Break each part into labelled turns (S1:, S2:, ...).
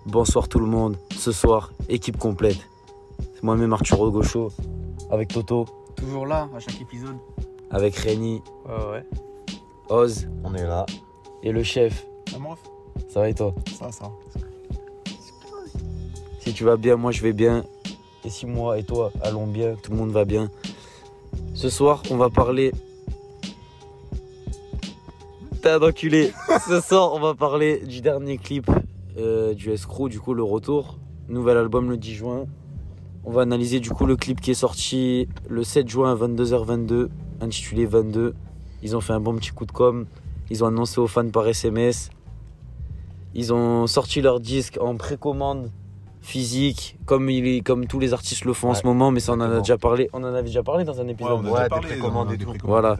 S1: Bonsoir tout le monde, ce soir, équipe complète. C'est moi-même Arturo Gaucho, avec Toto.
S2: Toujours là, à chaque épisode.
S1: Avec Réni.
S2: Ouais.
S1: Oz.
S3: On est là.
S1: Et le chef. Ça va et toi?
S2: Ça.
S1: Si tu vas bien, moi je vais bien. Et si moi et toi allons bien, tout le monde va bien. Ce soir, on va parler... T'as un enculé. Ce soir, on va parler du dernier clip du Escrew, du coup le retour. Nouvel album le 10 juin. On va analyser du coup le clip qui est sorti le 7 juin à 22h22, intitulé 22. Ils ont fait un bon petit coup de com'. Ils ont annoncé aux fans par SMS. Ils ont sorti leur disque en précommande physique, comme tous les artistes le font en ce moment, mais ça on en a déjà parlé. On en avait déjà parlé dans un épisode.
S3: Ouais, des précommandes et tout.
S1: Voilà.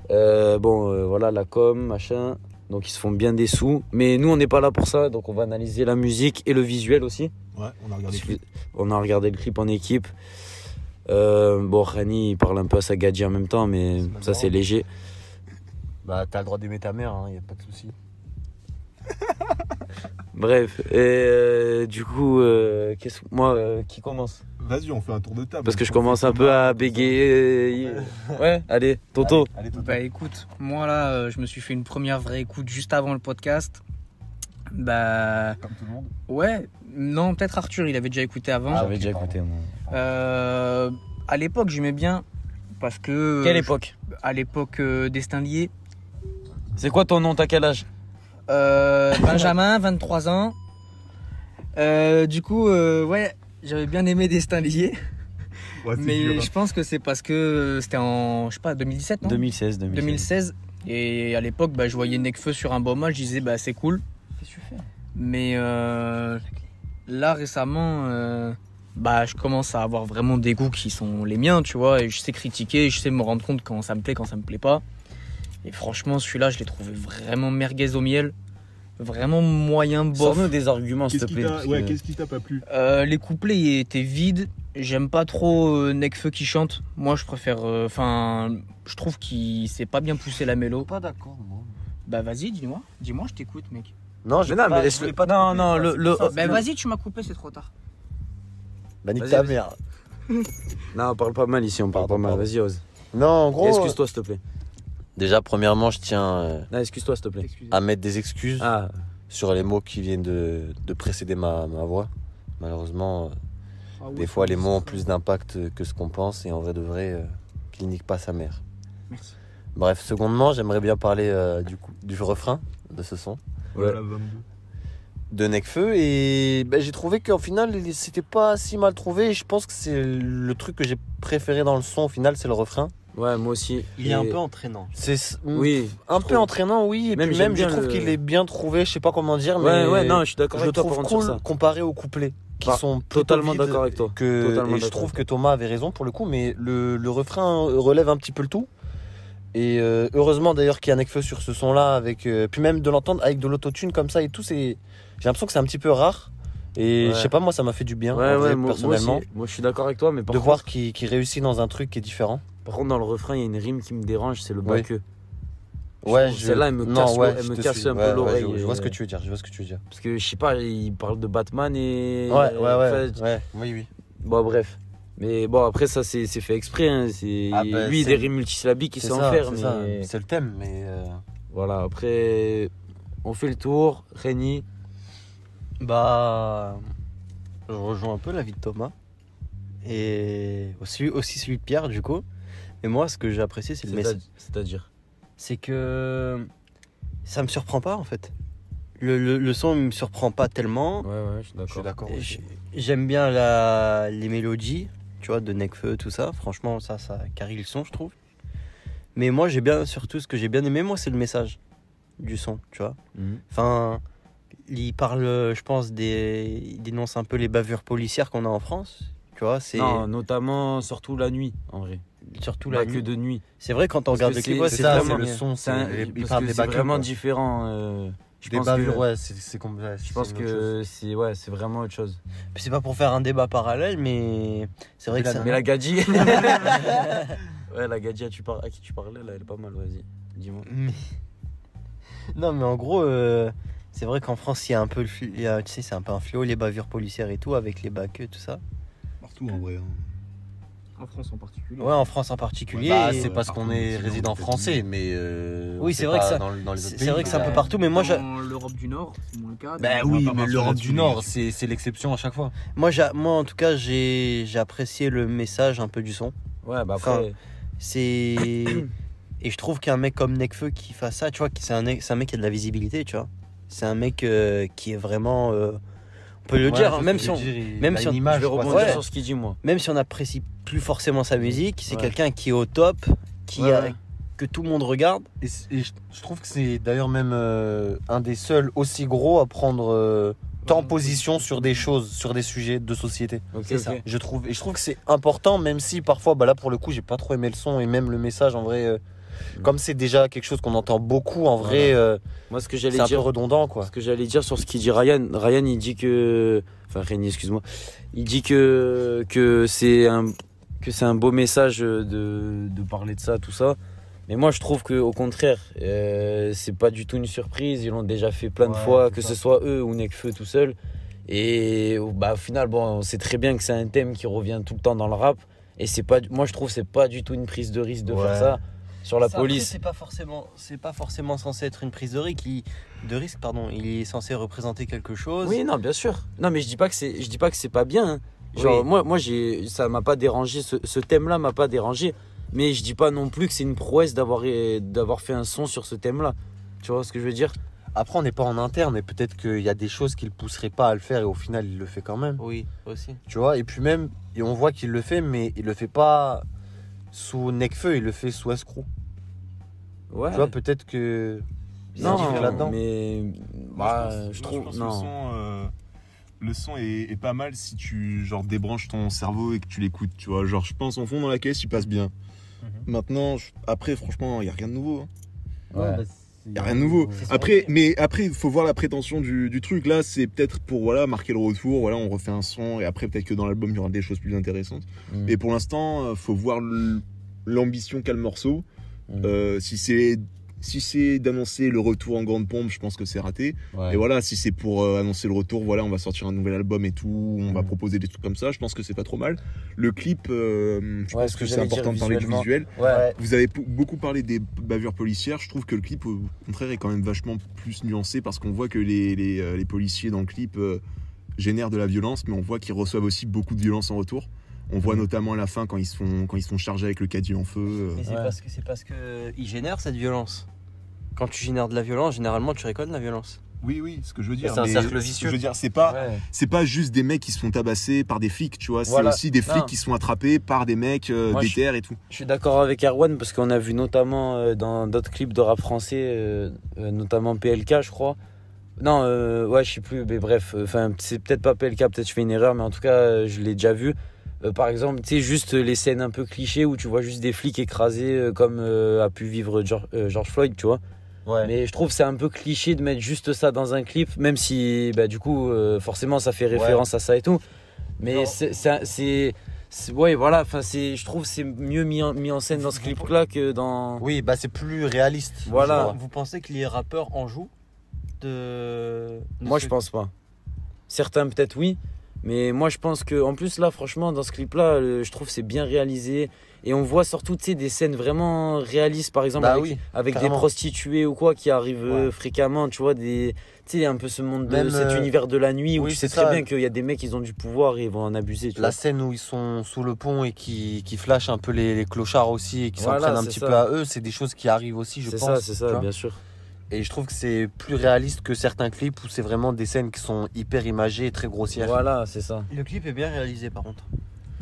S1: Voilà la com, machin. Donc ils se font bien des sous. Mais nous on n'est pas là pour ça, donc on va analyser la musique et le visuel aussi.
S4: Ouais, on a regardé le clip.
S1: On a regardé le clip en équipe. Rani il parle un peu à sa gadget en même temps, mais ça c'est léger.
S3: Bah t'as le droit d'aimer ta mère, hein, y a pas de souci.
S1: Bref, et du coup, qui commence?
S4: Vas-y, on fait un tour de table.
S1: Parce que je commence un peu à bégayer. Ouais, allez, Toto.
S4: Allez, Toto.
S2: Bah écoute, moi là, je me suis fait une première vraie écoute juste avant le podcast. Bah.
S4: Comme tout le monde.
S2: Ouais, non, peut-être Arthur, il avait déjà écouté avant.
S1: J'avais déjà écouté, moi.
S2: À l'époque, j'aimais bien. Parce que.
S1: Quelle époque?
S2: À l'époque Destin Lié.
S1: C'est quoi ton nom? T'as quel âge?
S2: Benjamin, 23 ans. Du coup, ouais, j'avais bien aimé Destin Lié.
S4: Ouais,
S2: mais
S4: dur, hein.
S2: je pense que c'est parce que c'était en, je sais pas, 2017, non? 2016. Et à l'époque, bah, je voyais Nekfeu sur un beau match, je disais, bah, c'est cool.
S1: Qu'est-ce que tu fais?
S2: Mais là, récemment, bah, je commence à avoir vraiment des goûts qui sont les miens, tu vois. Et je sais critiquer, je sais me rendre compte quand ça me plaît, quand ça me plaît pas. Et franchement, celui-là, je l'ai trouvé vraiment merguez au miel. Vraiment moyen bof.
S1: Sors-nous des arguments, s'il te plaît.
S4: Qu'est-ce qui t'a pas plu?
S2: Les couplets ils étaient vides. J'aime pas trop Nekfeu qui chante. Moi, je préfère. Je trouve qu'il s'est pas bien poussé la mélo.
S3: Pas d'accord, moi.
S2: Bah, vas-y, dis-moi. Dis-moi, je t'écoute, mec.
S3: Non,
S1: mais laisse-le pas. Non,
S2: Bah, vas-y, tu m'as coupé, c'est trop tard.
S3: Bah, nique
S1: Vas-y,
S3: ta
S1: vas-y.
S3: mère.
S1: Non, on parle pas mal ici, on parle pas mal. Vas-y, ose.
S3: Non, en gros.
S1: Excuse-toi, s'il te plaît.
S3: Déjà, premièrement, je tiens
S1: Non, excuse-toi, s'il te plaît.
S3: à mettre des excuses
S1: Ah,
S3: sur les mots qui viennent de précéder ma voix. Malheureusement, des fois, les mots ont plus d'impact que ce qu'on pense et en vrai de vrai, qu'il nique pas sa mère.
S2: Merci.
S3: Bref, secondement, j'aimerais bien parler du refrain de ce son
S1: ouais.
S4: La 22.
S3: de Nekfeu et j'ai trouvé qu'au final, c'était pas si mal trouvé. Je pense que c'est le truc que j'ai préféré dans le son au final, c'est le refrain.
S1: Ouais, moi aussi.
S5: Il est un peu entraînant.
S3: C'est
S1: Oui.
S3: un peu entraînant, oui. Et
S1: Même
S3: puis
S1: j'aime
S3: même, je
S1: bien
S3: trouve qu'il est bien trouvé. Je sais pas comment dire, mais
S1: Ouais, non, je suis d'accord
S3: je
S1: avec
S3: le
S1: toi
S3: trouve
S1: par contre sur
S3: cool
S1: ça.
S3: comparé aux couplets qui
S1: Bah,
S3: sont plutôt
S1: totalement
S3: vides
S1: d'accord avec toi. Totalement
S3: Et je
S1: d'accord.
S3: trouve que Thomas avait raison pour le coup, mais le refrain relève un petit peu le tout. Et heureusement d'ailleurs qu'il y a Nekfeu sur ce son-là, avec puis même de l'entendre avec de l'autotune comme ça et tout, j'ai l'impression que c'est un petit peu rare. Et
S1: Ouais.
S3: je sais pas, moi ça m'a fait du bien, en
S1: Ouais,
S3: vrai,
S1: moi
S3: personnellement,
S1: aussi. Moi, je suis d'accord avec toi, mais
S3: de voir qu'il réussit dans un truc qui est différent.
S1: par contre, dans le refrain, il y a une rime qui me dérange, c'est le bas
S3: Oui.
S1: que.
S3: Ouais,
S1: Celle-là, elle me casse un peu l'oreille.
S3: Je vois ce que tu veux dire,
S1: Parce que je sais pas, il parle de Batman et.
S3: Ouais, oui.
S1: Bon, bref. Mais bon, après, ça, c'est fait exprès. Hein. Lui,
S3: c'est-
S1: des rimes multisyllabiques, il sait en faire. Mais...
S3: C'est le thème, mais.
S1: Voilà, après, on fait le tour. Réni.
S5: Bah, je rejoins un peu l'avis de Thomas et aussi celui de Pierre du coup. Et moi, ce que j'ai apprécié, c'est le message.
S1: C'est-à-dire
S5: C'est que ça me surprend pas en fait. Le son me surprend pas tellement.
S1: Ouais, je suis
S3: Je suis
S1: d'accord.
S3: d'accord
S5: Et
S3: aussi.
S5: J'aime bien les mélodies, tu vois, de Nekfeu, tout ça. Franchement, ça carie le son, je trouve. Mais moi, surtout ce que j'ai bien aimé, moi, c'est le message du son, tu vois.
S1: Mhm.
S5: Enfin, il parle, je pense, il dénonce un peu les bavures policières qu'on a en France, tu vois. C'est
S1: Non, notamment, surtout la nuit, en vrai.
S5: surtout
S1: Pas
S5: la
S1: que
S5: nuit.
S1: de nuit.
S5: C'est vrai quand on
S1: Parce
S5: regarde
S1: que
S5: le clip,
S1: c'est
S5: ouais,
S1: ça,
S5: c'est
S1: vraiment
S5: le
S1: bien.
S5: son,
S1: C'est un-
S5: il
S1: parce
S5: parle
S1: que
S5: des
S1: c'est
S5: bacs,
S1: vraiment
S5: quoi.
S1: différent. Je
S3: Des
S1: pense
S3: bavures,
S1: que,
S3: ouais, c'est comme ça.
S1: je pense que c'est vraiment autre chose.
S5: Puis c'est pas pour faire un débat parallèle, mais c'est vrai que ça.
S1: Mais la Gadji. Ouais, la Gadji, à qui tu parlais là, elle est pas mal, vas-y. Dis-moi.
S5: Non, mais en gros, c'est vrai qu'en France, il y a un peu tu sais, c'est un peu un fléau, les bavures policières et tout, avec les bacs, tout ça.
S4: Partout en vrai.
S2: En France en particulier.
S5: Ouais, en France en particulier.
S3: Bah,
S5: et-
S3: c'est parce qu'on est
S4: partout,
S3: résident
S4: aux
S3: français, mais.
S5: Oui, c'est vrai que ça-
S3: dans les autres
S5: C'est
S3: pays,
S5: vrai que c'est un
S3: bah,
S5: peu partout, mais moi,
S2: Dans l'Europe du Nord, c'est moins le cas.
S3: Bah
S2: Dans-
S3: oui,
S4: pas
S3: mais
S4: partir
S3: l'Europe
S4: là-dessus,
S3: du Nord,
S4: les
S3: c'est l'exception à chaque fois.
S5: moi, en tout cas, j'ai apprécié le message un peu du son.
S1: Ouais, bah après.
S5: Enfin, C'est. Et je trouve qu'un mec comme Nekfeu qui fasse ça, tu vois, c'est un mec qui a de la visibilité, tu vois. C'est un mec qui est vraiment. On peut le dire, hein, même si on. même si on-
S1: je
S3: image,
S1: vais
S3: quoi,
S1: rebondir
S5: ouais.
S1: sur ce qu'il dit, moi.
S5: Même si on n'apprécie plus forcément sa musique, c'est
S1: Ouais.
S5: quelqu'un qui est au top,
S1: Ouais.
S5: que tout le monde regarde.
S3: Et je trouve que c'est d'ailleurs même un des seuls aussi gros à prendre tant position sur des choses, sur des sujets de société.
S1: Ok,
S5: C'est
S1: ok.
S5: ça.
S3: Je trouve que c'est important, même si parfois, bah là pour le coup, j'ai pas trop aimé le son et même le message en vrai. Comme c'est déjà quelque chose qu'on entend beaucoup en vrai,
S1: Moi, ce que
S3: c'est
S1: j'allais
S3: un peu
S1: dire.
S3: redondant quoi.
S1: Ce que j'allais dire sur ce qu'il dit Ryan, il dit que. Enfin, Rémi, excuse-moi. Il dit que c'est un beau message de parler de ça, tout ça. Mais moi, je trouve qu'au contraire, c'est pas du tout une surprise. Ils l'ont déjà fait plein de
S3: Ouais,
S1: fois,
S3: c'est
S1: que
S3: ça.
S1: ce soit eux ou Nekfeu tout seul. Et bah, au final, bon, on sait très bien que c'est un thème qui revient tout le temps dans le rap. Et moi, je trouve que c'est pas du tout une prise de risque de
S3: Ouais.
S1: faire ça sur la
S5: Ça, après,
S1: police.
S5: c'est pas forcément censé être une prise de risque. Il est censé représenter quelque chose.
S1: Oui, non, bien sûr. Non, mais je dis pas que c'est pas bien. Hein. Genre,
S5: Oui.
S1: moi, ça m'a pas dérangé. Ce thème-là m'a pas dérangé. Mais je dis pas non plus que c'est une prouesse d'avoir fait un son sur ce thème-là. Tu vois ce que je veux dire?
S3: Après, on n'est pas en interne et peut-être qu'il y a des choses qui le pousseraient pas à le faire et au final, il le fait quand même.
S5: Oui, aussi.
S3: Tu vois, et puis même, et on voit qu'il le fait, mais il le fait pas sous Nekfeu, il le fait sous Escrew.
S1: Ouais.
S3: Tu vois, peut-être que.
S1: non,
S3: différent là-dedans.
S1: mais
S4: Moi,
S1: je
S4: pense
S1: trouve
S4: que
S1: non.
S4: le son est pas mal si tu genre débranches ton cerveau et que tu l'écoutes, tu vois. Genre, je pense en fond dans la caisse, il passe bien. Maintenant, après, franchement, il y a rien de nouveau. Hein.
S1: Ouais.
S4: Il y a rien de nouveau. Après, il faut voir la prétention du truc. Là, c'est peut-être pour voilà marquer le retour. Voilà, on refait un son et après peut-être que dans l'album il y aura des choses plus intéressantes.
S1: Mm.
S4: Mais pour l'instant, faut voir l'ambition qu'a le morceau.
S1: Mm.
S4: Si c'est d'annoncer le retour en grande pompe, je pense que c'est raté.
S1: Ouais.
S4: Et voilà, si c'est pour annoncer le retour, voilà, on va sortir un nouvel album et tout, on va proposer des trucs comme ça, je pense que c'est pas trop mal. Le clip, je pense
S1: ce
S4: que
S1: que
S4: c'est
S1: j'allais
S4: important de
S1: dire
S4: parler du
S1: visuellement.
S4: visuel.
S1: Ouais.
S4: Vous avez beaucoup parlé des bavures policières, je trouve que le clip, au contraire, est quand même vachement plus nuancé parce qu'on voit que les policiers dans le clip génèrent de la violence, mais on voit qu'ils reçoivent aussi beaucoup de violence en retour. On voit notamment à la fin quand ils se font charger avec le caddie en feu.
S5: Mais
S1: Ouais.
S5: c'est parce que il génère cette violence. Quand tu génères de la violence, généralement tu récoltes de la violence.
S4: Oui, ce que je veux dire.
S3: C'est un
S4: mais
S3: cercle
S4: ce que
S3: vicieux.
S4: Je veux dire, c'est pas
S1: Ouais.
S4: c'est pas juste des mecs qui se font tabasser par des flics, tu vois.
S1: Voilà.
S4: C'est aussi des flics
S1: Non.
S4: qui se font attraper par des mecs
S1: Moi,
S4: déter et tout.
S1: Je suis d'accord avec Erwan parce qu'on a vu notamment dans d'autres clips de rap français, notamment PLK, je crois. Non, ouais, je sais plus, mais bref, enfin, c'est peut-être pas PLK, peut-être je fais une erreur, mais en tout cas, je l'ai déjà vu. Par exemple, tu sais, juste les scènes un peu clichés où tu vois juste des flics écrasés comme a pu vivre George Floyd, tu vois.
S3: Ouais.
S1: Mais je trouve que c'est un peu cliché de mettre juste ça dans un clip, même si, bah, du coup, forcément, ça fait référence à ça et tout. Mais
S3: Non.
S1: ouais, voilà, enfin, je trouve que c'est mieux mis en scène dans ce clip-là que dans.
S3: Oui, bah c'est plus réaliste.
S1: Voilà.
S5: Vous pensez que les rappeurs en jouent de
S1: Moi, je pense pas. Certains, peut-être, oui. Mais moi, je pense que, en plus, là, franchement, dans ce clip-là, je trouve que c'est bien réalisé. Et on voit surtout, tu sais, des scènes vraiment réalistes, par exemple,
S3: Bah
S1: avec,
S3: oui,
S1: avec des
S3: carrément.
S1: prostituées ou quoi, qui arrivent
S3: Ouais.
S1: fréquemment, tu vois, tu sais, un peu ce monde,
S3: Même,
S1: cet univers de la nuit où
S3: oui,
S1: tu sais
S3: c'est
S1: très
S3: ça.
S1: bien qu'il y a des mecs, ils ont du pouvoir et ils vont en abuser, tu
S3: La
S1: vois.
S3: scène où ils sont sous le pont et qui flashent un peu les clochards aussi et qui s'en
S1: Voilà,
S3: prennent un
S1: c'est
S3: petit
S1: ça.
S3: peu à eux, c'est des choses qui arrivent aussi, je
S1: C'est
S3: pense.
S1: ça,
S3: tu vois.
S1: bien sûr.
S3: Et je trouve que c'est plus réaliste que certains clips où c'est vraiment des scènes qui sont hyper imagées et très grossières.
S1: Voilà, c'est ça.
S5: Le clip est bien réalisé par contre.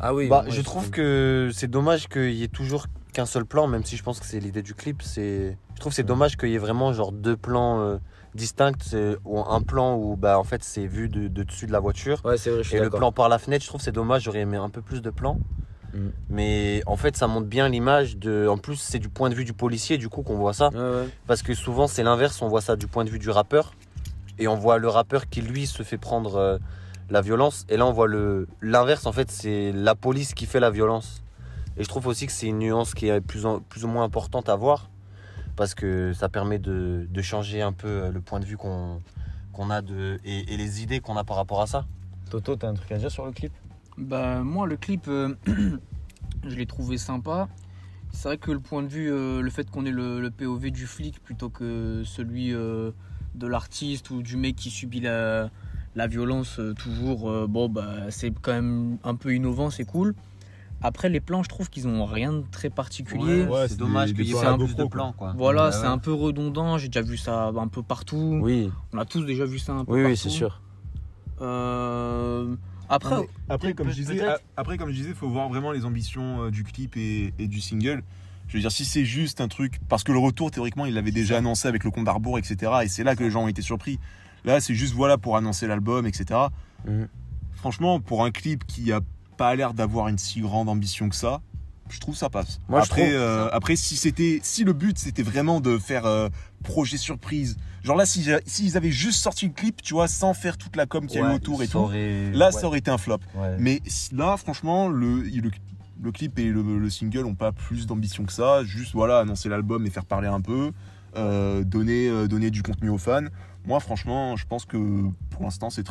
S1: Ah oui,
S3: Bah,
S1: moi,
S3: je trouve que c'est dommage qu'il y ait toujours qu'un seul plan, même si je pense que c'est l'idée du clip. Je trouve que c'est dommage qu'il y ait vraiment genre deux plans distincts, ou un plan où bah en fait c'est vu de dessus de la voiture.
S1: Ouais, c'est vrai, je suis
S3: Et le
S1: d'accord.
S3: plan par la fenêtre, je trouve que c'est dommage, j'aurais aimé un peu plus de plans.
S1: Mm.
S3: Mais en fait, ça montre bien l'image de. En plus, c'est du point de vue du policier, du coup, qu'on voit ça.
S1: Ouais, ouais.
S3: Parce que souvent, c'est l'inverse, on voit ça du point de vue du rappeur. Et on voit le rappeur qui, lui, se fait prendre la violence. Et là, on voit l'inverse. En fait, c'est la police qui fait la violence. Et je trouve aussi que c'est une nuance qui est plus ou moins importante à voir. Parce que ça permet de changer un peu le point de vue qu'on a et les idées qu'on a par rapport à ça.
S1: Toto, t'as un truc à dire sur le clip?
S2: Bah moi le clip je l'ai trouvé sympa. C'est vrai que le point de vue, le fait qu'on ait le POV du flic plutôt que celui de l'artiste ou du mec qui subit la violence toujours, bon bah c'est quand même un peu innovant, c'est cool. Après les plans je trouve qu'ils ont rien de très particulier.
S5: Ouais, c'est dommage qu'il y ait pas plus de plans quoi.
S2: Voilà, c'est un peu redondant, j'ai déjà vu ça un peu partout.
S1: Oui.
S2: On a tous déjà vu ça un peu
S1: Oui,
S2: partout.
S1: oui, c'est sûr.
S4: Après, comme je disais, faut voir vraiment les ambitions du clip et du single. Je veux dire, si c'est juste un truc, parce que le retour théoriquement, il l'avait déjà annoncé avec le compte à rebours, etc. Et c'est là que les gens ont été surpris. Là, c'est juste voilà pour annoncer l'album, etc. Franchement, pour un clip qui a pas l'air d'avoir une si grande ambition que ça, je trouve ça passe.
S1: Moi,
S4: après, si le but c'était vraiment de faire projet surprise, genre là, s'ils avaient juste sorti le clip, tu vois, sans faire toute la com qu'il y a eu autour et tout, ça aurait été un flop. Ouais. Mais là, franchement, le clip et le single ont pas plus d'ambition que ça. Juste voilà, annoncer l'album et faire parler un peu, donner du contenu aux fans. Moi, franchement, je pense que pour l'instant, c'est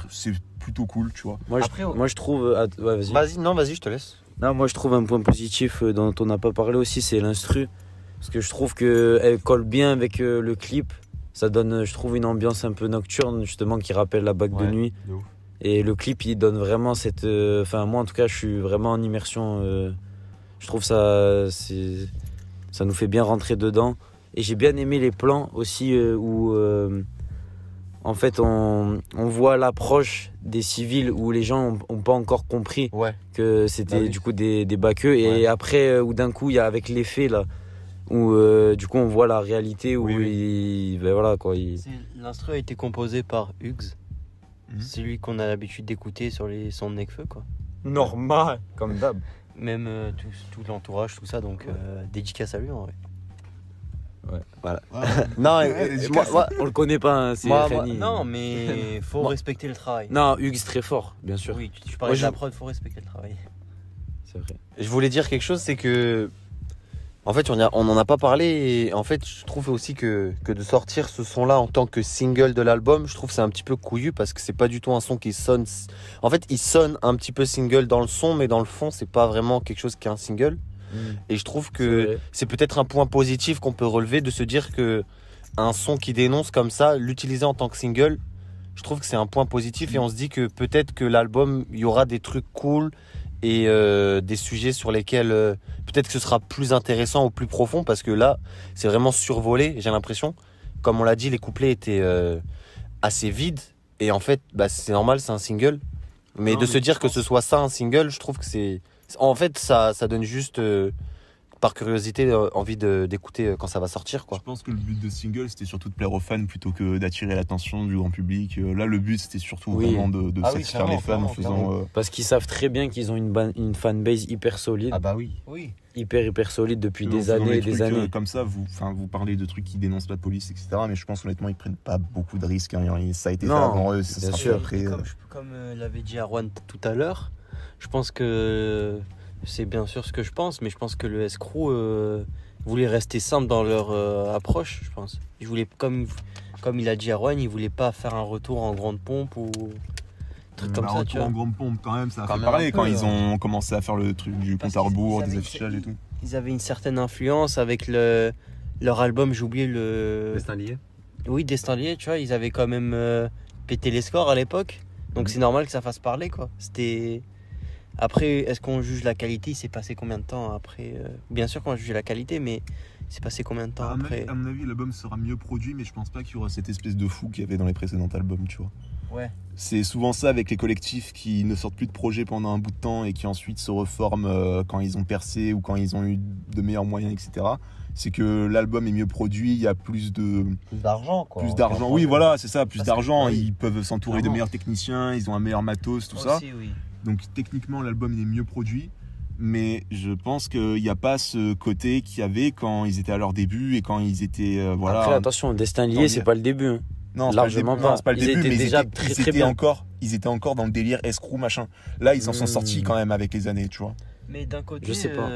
S4: plutôt cool, tu vois.
S1: Moi, je trouve. Ouais,
S3: Vas-y, je te laisse.
S1: Non, moi je trouve un point positif dont on n'a pas parlé aussi, c'est l'instru. Parce que je trouve qu'elle colle bien avec le clip. Ça donne, je trouve, une ambiance un peu nocturne, justement, qui rappelle la bague de nuit. Et le clip, il donne vraiment cette. Enfin, moi en tout cas, je suis vraiment en immersion. Je trouve ça nous fait bien rentrer dedans. Et j'ai bien aimé les plans aussi où. En fait, on voit l'approche des civils où les gens n'ont pas encore compris que c'était du coup des baqueux. Et après, où d'un coup, il y a avec l'effet là, où du coup, on voit la réalité où voilà quoi.
S5: L'instru a été composé par Hugs. C'est lui qu'on a l'habitude d'écouter sur les sons de Nekfeu, quoi.
S1: Normal, comme d'hab.
S5: Même tout l'entourage, tout ça, donc dédicace à lui en vrai.
S1: Ouais, voilà.
S3: Non,
S1: moi, on le connaît pas, hein, c'est
S5: non, mais faut respecter le travail.
S1: Non, Hugues très fort, bien sûr.
S5: Oui, tu parlais de la prod, faut respecter le travail.
S1: C'est vrai.
S3: Je voulais dire quelque chose, c'est que en fait, on en a pas parlé et en fait, je trouve aussi que de sortir ce son-là en tant que single de l'album, je trouve que c'est un petit peu couillu parce que c'est pas du tout un son qui sonne. En fait, il sonne un petit peu single dans le son, mais dans le fond, c'est pas vraiment quelque chose qui est un single. Et je trouve que c'est peut-être un point positif qu'on peut relever de se dire que un son qui dénonce comme ça, l'utiliser en tant que single, je trouve que c'est un point positif et on se dit que peut-être que l'album, il y aura des trucs cool et des sujets sur lesquels peut-être que ce sera plus intéressant ou plus profond parce que là, c'est vraiment survolé, j'ai l'impression. Comme on l'a dit, les couplets étaient assez vides et en fait, c'est normal, c'est un single. Mais se dire que ce soit ça un single, je trouve que c'est... En fait, ça donne juste, par curiosité, envie d'écouter quand ça va sortir, quoi.
S4: Je pense que le but de single, c'était surtout de plaire aux fans plutôt que d'attirer l'attention du grand public. Là, le but, c'était surtout vraiment de satisfaire les fans en faisant...
S1: Parce qu'ils savent très bien qu'ils ont une fanbase hyper solide.
S3: Ah bah oui.
S1: Hyper solide depuis des années et des années.
S4: Comme ça, vous parlez de trucs qui dénoncent la police, etc. Mais je pense honnêtement, ils prennent pas beaucoup de risques. Hein. Ça a été fait avant eux, ça sera fait après.
S5: Comme l'avait dit Arwan tout à l'heure, je pense que c'est bien sûr ce que je pense, mais je pense que le S-Crew voulait rester simple dans leur approche, je pense. Ils voulaient, comme il a dit Arwan, ils voulaient pas faire un retour en grande pompe ou truc comme ça, tu vois.
S4: En grande pompe quand même, ça a fait pareil quand ils ont commencé à faire le truc du compte à rebours, des affichages et tout.
S5: Ils avaient une certaine influence avec leur album, j'ai oublié le...
S3: Destin lié.
S5: Oui, Destin lié, tu vois, ils avaient quand même pété les scores à l'époque. Donc c'est normal que ça fasse parler, quoi. C'était... Après, est-ce qu'on juge la qualité? Il s'est passé combien de temps après Bien sûr qu'on juge la qualité, mais il s'est passé combien de temps après?
S4: À mon avis, l'album sera mieux produit, mais je pense pas qu'il y aura cette espèce de fou qu'il y avait dans les précédents albums, tu vois.
S5: Ouais.
S4: C'est souvent ça avec les collectifs qui ne sortent plus de projets pendant un bout de temps et qui ensuite se reforment quand ils ont percé ou quand ils ont eu de meilleurs moyens, etc. C'est que l'album est mieux produit, il y a plus
S3: d'argent, quoi.
S4: Plus d'argent, oui, voilà, c'est ça, plus d'argent. Ils peuvent s'entourer de meilleurs techniciens, ils ont un meilleur matos, tout ça.
S5: Oui.
S4: Donc techniquement, l'album est mieux produit. Mais je pense qu'il n'y a pas ce côté qu'il y avait quand ils étaient à leur début et quand ils étaient...
S1: Après, attention, Destin lié, c'est pas le début. Hein.
S4: Non, c'est
S1: largement
S4: pas.
S1: pas.
S4: Non, c'est pas le
S1: Ils
S4: début,
S1: étaient
S4: mais
S1: déjà très très bien.
S4: ils étaient encore dans le délire escroc machin. Là, ils en sont sortis quand même avec les années, tu vois.
S5: Mais d'un côté,
S1: Je sais pas.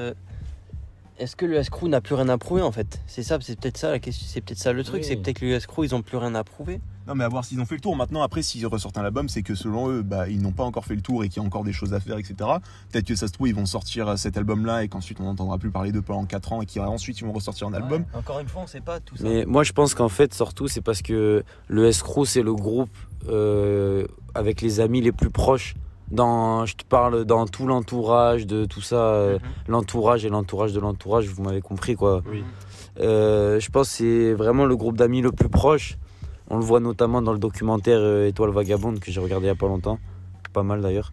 S5: Est-ce que le escroc n'a plus rien à prouver en fait? C'est ça, c'est peut-être ça la question, c'est peut-être ça le truc,
S1: Oui.
S5: c'est peut-être que le escroc ils ont plus rien à prouver.
S4: Non, mais à voir s'ils ont fait le tour. Maintenant, après, s'ils ressortent un album, c'est que selon eux, ils n'ont pas encore fait le tour et qu'il y a encore des choses à faire, etc. Peut-être que ça se trouve, ils vont sortir cet album-là et qu'ensuite on n'entendra plus parler d'eux pendant 4 ans et qu'ensuite ils vont ressortir un album.
S5: Ouais, encore une fois, on sait pas tout ça.
S1: Mais moi, je pense qu'en fait, surtout, c'est parce que le escroc, c'est le groupe avec les amis les plus proches. Je te parle dans tout l'entourage de tout ça, l'entourage et l'entourage de l'entourage, vous m'avez compris quoi.
S3: Oui.
S1: Je pense que c'est vraiment le groupe d'amis le plus proche. On le voit notamment dans le documentaire Étoile Vagabonde que j'ai regardé il y a pas longtemps, pas mal d'ailleurs.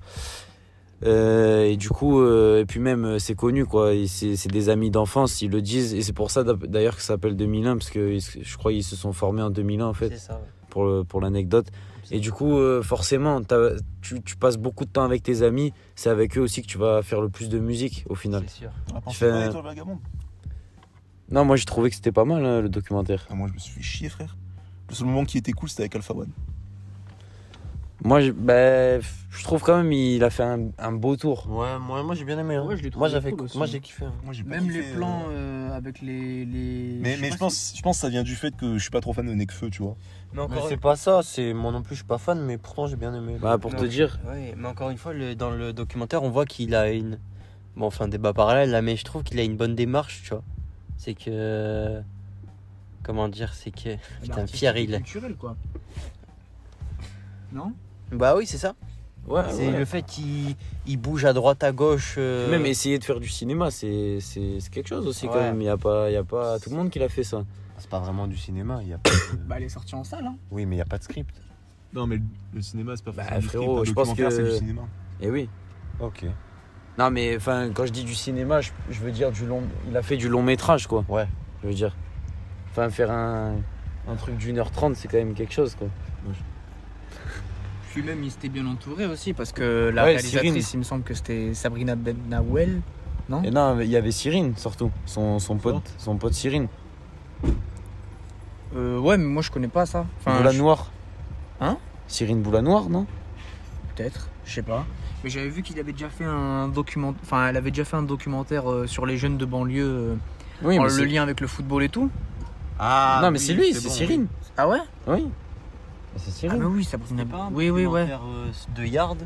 S1: Et du coup, et puis même c'est connu quoi, et c'est des amis d'enfance, ils le disent, et c'est pour ça d'ailleurs que ça s'appelle 2001 parce que je crois qu'ils se sont formés en 2001 en fait,
S5: C'est ça, ouais.
S1: pour l'anecdote. Et du coup, forcément, tu passes beaucoup de temps avec tes amis, c'est avec eux aussi que tu vas faire le plus de musique au final.
S5: C'est sûr.
S4: On a pensé
S1: fais
S4: quoi
S1: un-
S4: d'Étoile Vagabonde?
S1: Non, moi j'ai trouvé que c'était pas mal hein, le documentaire.
S4: Ah, moi, je me suis fait chier, frère. Le seul moment qui était cool, c'était avec Alpha One.
S1: Moi, je trouve quand même il a fait un beau tour.
S3: Ouais, moi j'ai bien aimé. Hein.
S2: Ouais, je l'ai
S3: Moi,
S2: trouvé cool aussi.
S3: moi j'ai kiffé. Hein.
S4: Moi, j'ai pas
S2: Même
S4: kiffé,
S2: les plans avec les.
S4: Mais
S2: sais
S4: je
S2: pas
S4: pense que ça vient du fait que je suis pas trop fan de Nekfeu, tu vois.
S5: Mais
S3: Mais
S5: encore
S3: c'est
S5: une...
S3: pas ça, c'est moi non plus je suis pas fan, mais pourtant j'ai bien aimé.
S1: Bah, pour
S5: Non,
S1: te dire,
S5: Ouais, mais encore une fois, dans le documentaire, on voit qu'il a une. Bon, enfin, débat parallèle là, mais je trouve qu'il a une bonne démarche, tu vois. C'est que. Comment dire, c'est que. Putain, Pierre, il.
S2: culturel quoi. Non?
S5: Bah oui, c'est ça.
S1: ouais,
S5: C'est
S1: ouais.
S5: le fait qu'il bouge à droite, à gauche.
S1: Même essayer de faire du cinéma, c'est quelque chose aussi quand
S5: Ouais.
S1: même. Il y a pas tout le monde qui l'a fait ça.
S3: C'est pas vraiment du cinéma, il y a pas de...
S2: Bah, elle est sortie en salle. Hein.
S3: Oui, mais il y a pas de script.
S4: Non, mais le cinéma, c'est pas
S1: Bah,
S4: forcément du
S1: frérot,
S4: script, un
S1: je pense
S4: documentaire,
S1: que-
S4: c'est du cinéma.
S1: Et oui.
S3: Ok.
S1: Non mais enfin quand je dis du cinéma, je veux dire du long. Il a fait du long métrage quoi.
S3: Ouais.
S1: Je veux dire. Enfin faire un truc d'1h30 c'est quand même quelque chose quoi.
S2: Puis même, il s'était bien entouré aussi parce que la
S1: Ouais,
S2: réalisatrice,
S1: Cyrine.
S2: il me semble que c'était Sabrina Benawel. Non?
S1: Et non, il y avait Cyrine surtout, son pote Cyrine.
S2: Ouais, mais moi je connais pas ça.
S1: Boula Noire.
S2: Hein?
S1: Cyrine Boula Noire, non?
S2: Peut-être, je sais pas. Mais j'avais vu qu'il avait déjà fait un documentaire. Enfin, elle avait déjà fait un documentaire sur les jeunes de banlieue,
S1: Oui, mais
S2: le lien avec le football et tout.
S3: Ah,
S1: non mais c'est lui, c'est
S3: bon,
S1: Cyrine.
S2: Ah ouais?
S1: Oui. C'est
S2: Ah
S1: Cyrine.
S2: bah oui, Sabrina.
S5: C'est pas un
S2: Oui, ouais.
S5: documentaire, de Yard.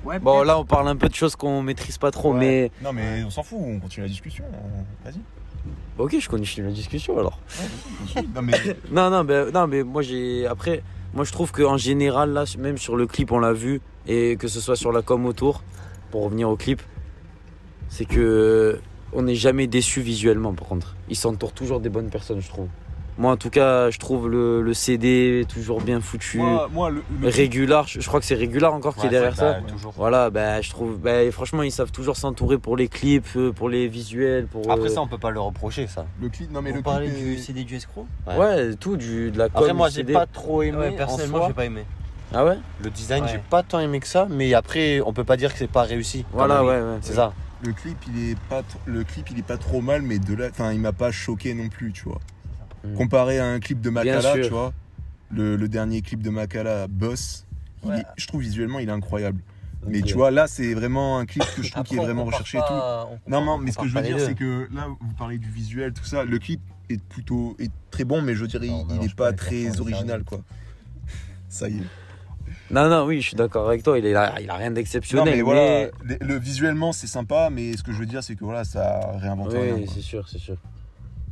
S2: Ouais,
S1: Bon
S2: peut-être.
S1: là on parle un peu de choses qu'on maîtrise pas trop,
S3: Ouais.
S4: Non, mais on s'en fout, on continue la discussion. Vas-y.
S1: mais ok je connais la discussion alors.
S4: Non, mais
S1: Non mais moi j'ai après moi je trouve qu'en général là même sur le clip on l'a vu et que ce soit sur la com autour pour revenir au clip c'est que on n'est jamais déçu visuellement par contre. Ils s'entourent toujours des bonnes personnes je trouve. Moi en tout cas je trouve le CD toujours bien foutu.
S4: moi le
S1: Régular, je crois que c'est Régular encore qui est derrière ça.
S3: Toujours.
S1: Voilà, je trouve, franchement, ils savent toujours s'entourer pour les clips, pour les visuels, pour.
S3: Après ça, on peut pas le reprocher, ça.
S4: le clip, non mais
S5: Vous
S4: le
S5: parlez
S4: clip
S5: du
S4: est-
S5: CD du escroc?
S1: ouais, tout, de la com.
S3: Après, moi,
S1: du
S3: j'ai
S1: CD.
S3: pas trop aimé.
S5: Ouais,
S3: en
S5: personnellement,
S3: soi.
S5: j'ai pas aimé.
S1: Ah ouais?
S3: Le design,
S5: Ouais.
S3: j'ai pas tant aimé que ça, mais après, on peut pas dire que c'est pas réussi. quand
S1: Voilà,
S3: même.
S1: ouais.
S3: C'est ça.
S4: le clip il est pas trop mal, mais enfin il m'a pas choqué non plus, tu vois.
S1: Mm.
S4: Comparé à un clip de
S1: Bien
S4: Makala,
S1: sûr.
S4: tu vois, le dernier clip de Makala, Boss,
S5: Ouais.
S4: je trouve visuellement il est incroyable. Mais
S1: Ok.
S4: tu vois, là c'est vraiment un clip que je trouve qui est
S5: Après, on
S4: vraiment
S5: compare
S4: recherché et
S5: pas-
S4: tout.
S5: on compare-
S4: Non,
S5: on
S4: mais ce que je
S5: compare
S4: veux
S5: pas
S4: dire,
S5: les
S4: c'est
S5: deux.
S4: que là, vous parlez du visuel, tout ça. Le clip est très bon, mais je dirais,
S3: Non,
S4: il
S3: mélange
S4: est
S3: pas
S4: pas
S3: les
S4: très
S3: personnes,
S4: original, quoi. Ça y est.
S1: Non, oui, je suis d'accord avec toi. Il a rien
S4: Non,
S1: d'exceptionnel.
S4: mais voilà, visuellement, c'est sympa, mais ce que je veux dire, c'est que voilà, ça réinvente rien.
S1: Oui,
S4: quoi.
S1: c'est sûr.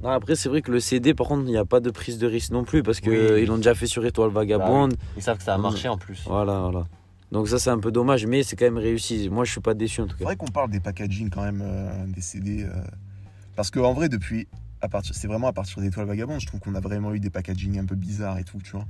S1: Non, après, c'est vrai que le CD, par contre, il n'y a pas de prise de risque non plus parce que
S3: Oui.
S1: ils l'ont déjà fait sur Étoile Vagabonde.
S3: Ils savent que ça a marché en plus.
S1: Voilà. Donc ça, c'est un peu dommage, mais c'est quand même réussi. Moi, je suis pas déçu en tout
S4: C'est
S1: cas.
S4: vrai qu'on parle des packaging quand même, des CD. Parce qu'en vrai, c'est vraiment à partir d'Étoile Vagabonde, je trouve qu'on a vraiment eu des packaging un peu bizarres et tout, tu vois.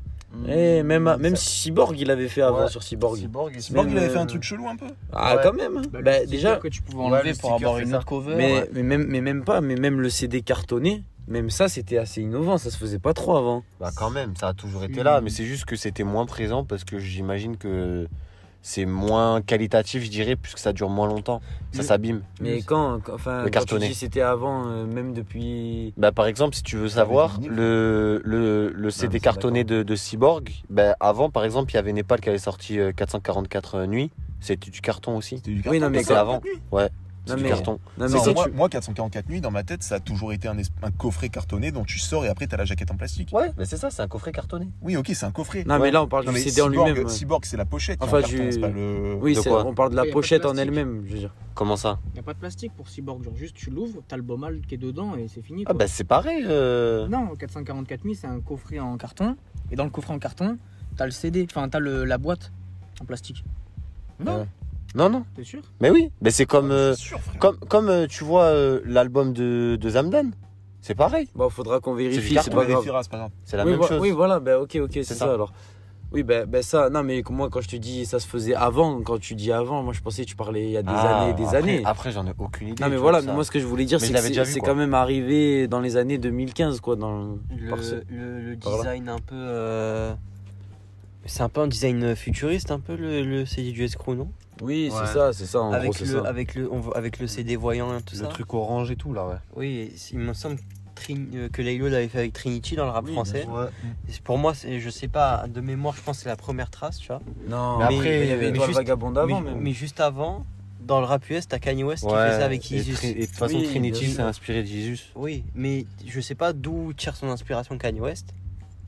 S1: Et même Cyborg, il avait fait avant
S3: Ouais.
S1: sur Cyborg.
S3: Cyborg,
S4: Cyborg, il avait fait un
S1: euh,
S4: truc chelou un peu.
S1: Ah,
S3: Ouais.
S1: quand même. Déjà,
S2: que tu pouvais
S3: Ouais,
S2: enlever
S3: le
S2: pour
S3: sticker,
S2: avoir
S3: c'est
S2: une
S3: ça.
S2: autre cover.
S1: mais même le CD cartonné, même ça, c'était assez innovant. Ça se faisait pas trop avant.
S3: Bah quand même, ça a toujours été là, mais c'est juste que c'était moins présent parce que j'imagine que c'est moins qualitatif, je dirais, puisque ça dure moins longtemps. Ça s'abîme.
S1: Mais enfin,
S3: Le
S1: quand tu
S3: cartonné.
S1: dis c'était avant, même depuis.
S3: Bah, par exemple, si tu veux savoir, le CD
S1: mais
S3: cartonné de Cyborg, bah, avant, par exemple, il y avait Népal qui avait sorti 444 nuits. C'était du carton aussi.
S4: C'était du
S1: Oui, non, mais
S3: C'est avant. Ouais, c'est
S1: Non,
S3: du
S1: mais-
S3: carton.
S1: Non,
S4: Non,
S1: mais
S4: moi, 444 nuits, dans ma tête, ça a toujours été un coffret cartonné dont tu sors et après, t'as la jaquette en plastique.
S3: Ouais, mais c'est ça, c'est un coffret cartonné.
S4: Oui, ok, c'est un coffret.
S1: Non, mais là, on parle
S4: Non,
S1: du
S4: mais
S1: CD en
S4: Cyborg,
S1: lui-même.
S4: Cyborg, c'est la pochette.
S1: Enfin,
S4: Enfin, carton, c'est pas le.
S1: Oui,
S3: De quoi
S1: on parle de la
S2: Oui, y a pas de
S1: pochette en
S2: plastique.
S1: elle-même, je veux dire.
S3: Comment ça?
S2: Il n'y a pas de plastique pour Cyborg, genre juste tu l'ouvres, t'as le baumal qui est dedans et c'est fini.
S3: Ah,
S2: quoi.
S3: bah, c'est pareil.
S2: Non, 444 000, c'est un coffret en carton. Et dans le coffret en carton, t'as le CD, enfin t'as la boîte en plastique.
S3: Non. Non,
S2: T'es sûr?
S3: mais oui, mais c'est comme,
S4: C'est sûr, frère.
S3: comme tu vois l'album de Zamdan. C'est pareil,
S1: Bon, faudra qu'on
S3: du
S1: vérifie,
S3: carton,
S1: c'est pas grave.
S4: vérifiera, c'est pas grave.
S3: c'est la
S1: Oui,
S3: même chose.
S1: oui, voilà, bah, ok, c'est
S3: C'est
S1: ça.
S3: ça.
S1: Alors. Oui, ben ça, non, mais moi, quand je te dis ça se faisait avant, quand tu dis avant, moi je pensais que tu parlais il y a des années et des
S3: après,
S1: années.
S3: Après, j'en ai aucune idée.
S1: Non, mais
S3: tu
S1: voilà,
S3: vois,
S1: mais
S3: ça.
S1: moi ce que je voulais dire,
S3: Mais
S1: c'est
S3: je
S1: que
S3: l'avais déjà vu,
S1: c'est
S3: quoi.
S1: quand même arrivé dans les années 2015, quoi.
S5: Le
S1: Par là.
S5: design un peu. C'est un peu un design futuriste, un peu le CD du escroc, non?
S1: Oui,
S3: Ouais.
S1: c'est ça, en gros, c'est ça.
S5: Avec le CD voyant et tout
S3: Le
S5: ça.
S3: truc orange et tout, là, ouais.
S5: Oui, il me semble que Laylo l'avait fait avec Trinity dans le rap
S1: Oui,
S5: français. Et pour moi, je sais pas, de mémoire, je pense que c'est la première trace, tu vois.
S1: Non,
S3: Mais
S1: mais
S3: après,
S1: il y avait
S5: mais
S1: Étoile
S5: juste-
S1: Vagabonde avant,
S5: mais,
S1: même.
S5: mais juste avant, dans le rap US, t'as Kanye West qui fait ça avec
S3: et
S5: Yeezus.
S3: et de toute façon,
S1: Oui,
S3: Trinity,
S1: bien
S3: c'est
S1: sûr.
S3: inspiré de Jesus.
S5: Oui, mais je sais pas d'où tire son inspiration Kanye West.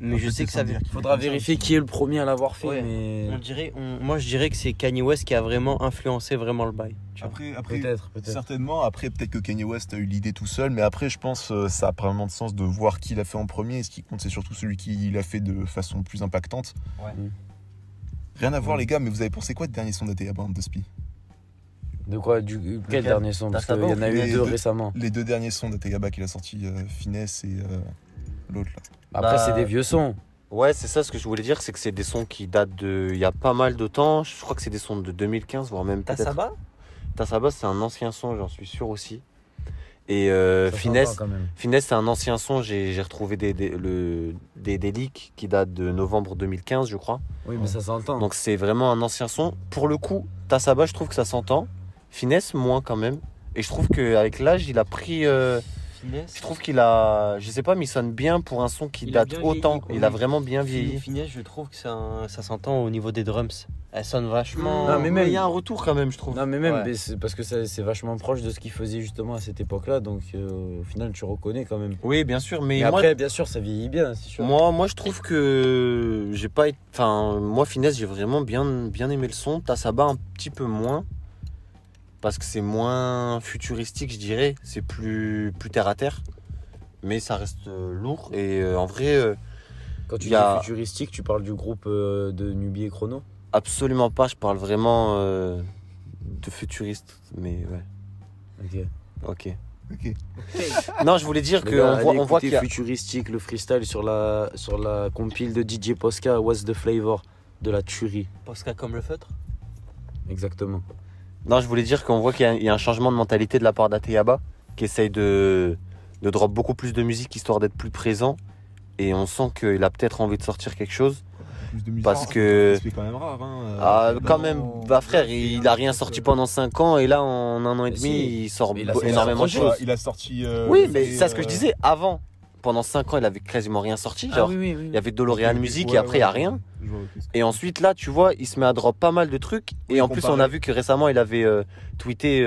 S5: Mais je sais que ça vient.
S1: Faudra vérifier qui est le premier à l'avoir fait,
S5: Ouais.
S1: mais.
S5: Moi, je dirais que c'est Kanye West qui a vraiment influencé vraiment le bail. tu vois.
S4: Après,
S1: Peut-être.
S4: certainement. Après, peut-être que Kanye West a eu l'idée tout seul, mais après, je pense ça a pas vraiment de sens de voir qui l'a fait en premier. Ce qui compte, c'est surtout celui qui l'a fait de façon plus impactante.
S5: Ouais.
S4: Rien à voir, les gars, mais vous avez pensé quoi de dernier son d'Ateyaba de Spi?
S1: De quoi Quel
S3: Lequel
S1: dernier son Parce
S3: T'as
S1: qu'il y en a eu
S4: les
S1: deux
S4: deux.
S1: récemment.
S4: Les deux derniers sons d'Ateyaba qu'il a sorti, Finesse et l'autre là.
S1: Après,
S3: Bah,
S1: c'est des vieux sons.
S3: Ouais, c'est ça ce que je voulais dire, c'est que c'est des sons qui datent de. Il y a pas mal de temps. Je crois que c'est des sons de 2015, voire même
S5: T'as
S3: peut-être.
S5: ça bas?
S3: Tassaba, c'est un ancien son, j'en suis sûr aussi. Et
S1: Ça
S3: Finesse,
S1: s'entend quand même.
S3: Finesse, c'est un ancien son. J'ai retrouvé des leaks qui datent de novembre 2015, je crois.
S1: Oui, mais ça s'entend.
S3: Donc c'est vraiment un ancien son. Pour le coup, Tassaba, je trouve que ça s'entend. Finesse, moins quand même. Et je trouve qu'avec l'âge, il a pris.
S5: Finesse.
S3: Je trouve qu'il a. Je sais pas, mais il sonne bien pour un son qui
S5: Il a
S3: date
S5: bien
S3: autant.
S5: vieilli, quoi.
S3: Il a vraiment bien vieilli.
S5: Finesse, je trouve que ça s'entend au niveau des drums. Elle sonne vachement.
S1: Non, mais même-
S3: il y a un retour quand même, je trouve.
S1: Non, mais même,
S5: Ouais.
S1: mais c'est parce que c'est vachement proche de ce qu'il faisait justement à cette époque-là, donc au final, tu reconnais quand même.
S3: Oui, bien sûr, mais
S1: Mais
S3: moi,
S1: après, bien sûr, ça vieillit bien, c'est sûr.
S3: moi, je trouve que j'ai pas. Enfin, moi, Finesse, j'ai vraiment bien aimé le son. Tassaba, un petit peu moins. Parce que c'est moins futuristique, je dirais. C'est plus terre à terre. Mais ça reste lourd. Et en vrai,
S1: Quand tu
S3: il y a-
S1: dis futuristique, tu parles du groupe de Nubi et Chrono.
S3: absolument pas. Je parle vraiment de futuriste. Mais ouais,
S1: Ok.
S3: ok.
S4: Ok.
S3: Non, je voulais dire
S1: Les gars,
S3: qu'on
S1: allez
S3: voit
S1: écouter
S3: qu'il y a.
S1: futuristique, le freestyle sur la compile de DJ Posca, What's the Flavor, de la tuerie.
S5: Posca comme le feutre.
S1: Exactement.
S3: Non, je voulais dire qu'on voit qu'il y a un changement de mentalité de la part d'Ateyaba, qui essaye de drop beaucoup plus de musique histoire d'être plus présent. Et on sent qu'il a peut-être envie de sortir quelque chose.
S4: Plus de musique.
S3: Parce que-
S4: C'est quand même rare. Hein,
S3: Ah,
S4: bah,
S3: quand
S4: non.
S3: même, bah frère, il a rien sorti pendant 5 ans et là en 1 an et
S1: Mais
S3: demi,
S1: si.
S3: il sort
S1: Mais il a sorti
S3: énormément de
S1: un projet.
S3: choses.
S4: Il a sorti.
S3: Oui, mais c'est ce que je disais avant. Pendant 5 ans, il avait quasiment rien sorti. Genre,
S1: oui.
S3: il y avait Dolorean Music
S4: Ouais,
S3: et après, il n'y a
S4: ouais.
S3: rien.
S4: Je vois, ok.
S3: Et ensuite, là, tu vois, il se met à drop pas mal de trucs. Et
S4: Oui,
S3: en plus, on
S4: comparé.
S3: a vu que récemment, il avait tweeté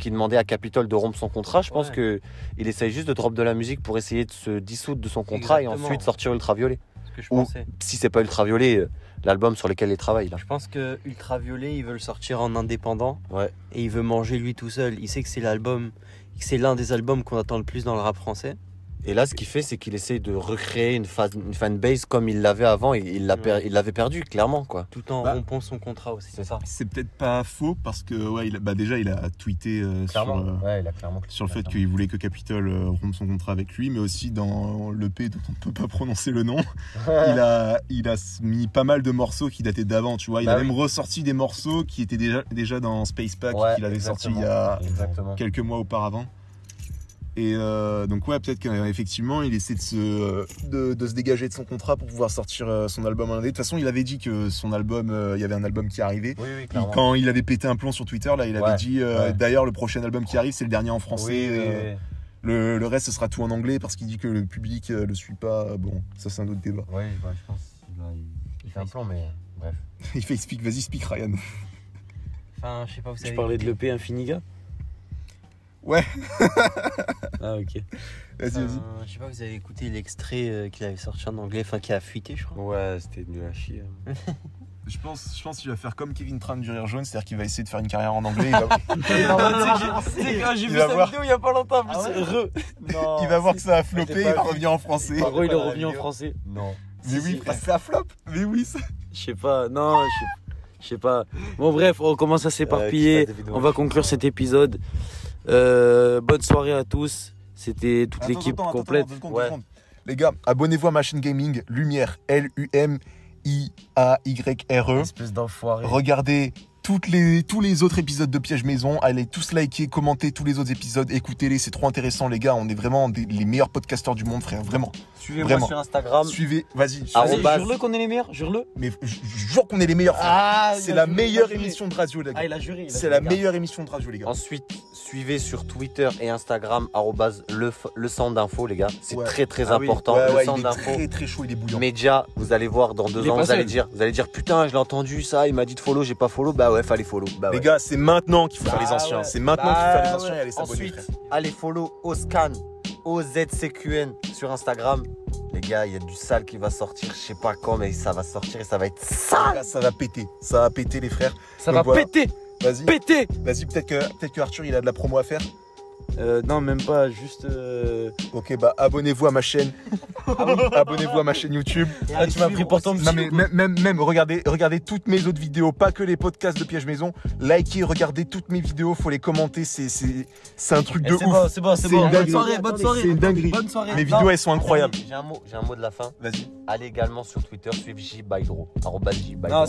S3: qu'il demandait à Capitol de rompre son contrat. Je pense
S5: Ouais.
S3: que il essaye juste de drop de la musique pour essayer de se dissoudre de son contrat et
S5: Exactement.
S3: ensuite sortir Ultraviolet.
S5: Ce que je
S3: Ou-
S5: pensais.
S3: Si c'est pas Ultraviolet, l'album sur lequel il travaille là.
S5: Je pense que Ultraviolet, il veut le sortir en indépendant.
S3: Ouais.
S5: Et il veut manger lui tout seul. Il sait que c'est l'un des albums qu'on attend le plus dans le rap français.
S3: Et là, ce qu'il fait, c'est qu'il essaye de recréer une fanbase comme il l'avait avant. Et il l'avait perdu, clairement, quoi.
S5: Tout en
S4: Bah.
S5: rompant son contrat aussi.
S3: C'est ça.
S4: C'est peut-être pas faux parce que ouais, déjà il a tweeté
S3: Ouais, il a clairement.
S4: sur le fait qu'il voulait que Capitol rompe son contrat avec lui, mais aussi dans l'EP dont on ne peut pas prononcer le nom, il a mis pas mal de morceaux qui dataient d'avant, tu vois. Il
S3: Bah
S4: a
S3: oui.
S4: même ressorti des morceaux qui étaient déjà dans Space Pack
S3: Ouais,
S4: qu'il avait sorti il y
S3: exactement.
S4: a
S3: Exactement.
S4: quelques mois auparavant. Et donc ouais, peut-être qu'effectivement il essaie de se dégager de son contrat pour pouvoir sortir son album indé. De toute façon il avait dit que son album, il y avait un album qui arrivait.
S3: Oui, clairement.
S4: Quand il avait pété un plomb sur Twitter, là il avait dit d'ailleurs le prochain album qui arrive c'est le dernier en français. Le reste ce sera tout en anglais parce qu'il dit que le public le suit pas. Bon, ça c'est un autre débat.
S3: Ouais, je pense qu'il fait un plan, mais bref.
S4: Il fait speak, vas-y speak Ryan.
S5: Enfin, je sais pas, vous savez.
S1: Tu parlais de l'EP Infiniga?
S4: Ouais.
S1: Ah ok.
S4: Vas-y.
S5: Je sais pas, vous avez écouté l'extrait qu'il avait sorti en anglais, enfin qui a fuité, je crois.
S3: Ouais, c'était nul à chier.
S4: Je pense qu'il va faire comme Kevin Tran du Rire Jaune, c'est-à-dire qu'il va essayer de faire une carrière en anglais.
S2: J'ai vu sa vidéo il y a pas longtemps,
S4: Il va voir que ça a floppé, il va revenir en français.
S1: Par contre, il est revenu en français.
S3: Non.
S4: Mais oui, ça flop. Mais oui, ça.
S1: Je sais pas, non, je sais pas. Bon bref, on commence à s'éparpiller. On va conclure cet épisode. Bonne soirée à tous. C'était toute l'équipe complète.
S4: Deux secondes. Les gars, abonnez-vous à Machine Gaming, Lumière, Lumiayre.
S1: Espèce d'enfoiré.
S4: Regardez tous les autres épisodes de Piège Maison. Allez tous liker, commenter tous les autres épisodes. Écoutez-les, c'est trop intéressant, les gars. On est vraiment les meilleurs podcasteurs du monde, frère. Vraiment.
S5: Suivez-moi sur Instagram.
S4: Suivez, vas-y.
S1: Jure-le qu'on est les meilleurs, jure-le.
S4: Mais je jure qu'on est les meilleurs. C'est la meilleure émission de radio, les gars.
S1: Ah, il a juré.
S4: C'est la meilleure émission de radio, les gars.
S5: Ensuite, suivez sur Twitter et Instagram le centre d'info, les gars. C'est très important. Le centre d'info.
S4: Il est très chaud, il est bouillant.
S5: Média, vous allez voir dans 2 ans, vous allez dire putain, je l'ai entendu ça, il m'a dit de follow, j'ai pas follow. Bah ouais, fallait follow. Bah
S4: les gars, c'est maintenant qu'il faut faire les anciens. C'est maintenant qu'il faut faire les anciens et aller s'abonner.
S5: Ensuite, allez follow Oscan, OZCQN sur Instagram. Les gars, il y a du sale qui va sortir, je sais pas quand, mais ça va sortir et ça va être sale.
S4: Ça va péter. Ça va péter, les frères.
S1: Ça va péter.
S4: Vas-y.
S1: Péter.
S4: Vas-y, peut-être que Arthur, il a de la promo à faire.
S1: Non, même pas, juste.
S4: Ok, bah abonnez-vous à ma chaîne. Abonnez-vous à ma chaîne YouTube.
S1: Ah, tu m'as pris pour ton petit.
S4: Non, mais même regardez toutes mes autres vidéos, pas que les podcasts de Piège Maison. Likez, regardez toutes mes vidéos, faut les commenter. C'est un truc de ouf.
S1: C'est bon.
S2: Bonne soirée.
S4: C'est une dinguerie.
S2: Bonne soirée.
S4: Mes vidéos, elles sont incroyables.
S5: J'ai un mot de la fin.
S4: Vas-y.
S5: Allez également sur Twitter, suivez JBydro, @JBydro.
S1: Non,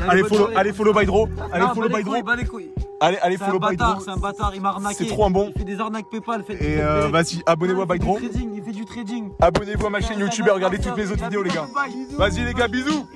S4: Allez, follow Bydro. Allez, follow Bydro.
S2: Bas les couilles.
S4: Allez, follow Bydro.
S2: C'est un bâtard, il m'a arnaqué.
S4: C'est trop un bon.
S2: Il fait des arnaques PayPal.
S4: Et vas-y, abonnez-vous à Bydro.
S2: Il fait du trading.
S4: Abonnez-vous à ma chaîne YouTube et regardez toutes mes autres vidéos, les gars. Vas-y, les gars, bisous.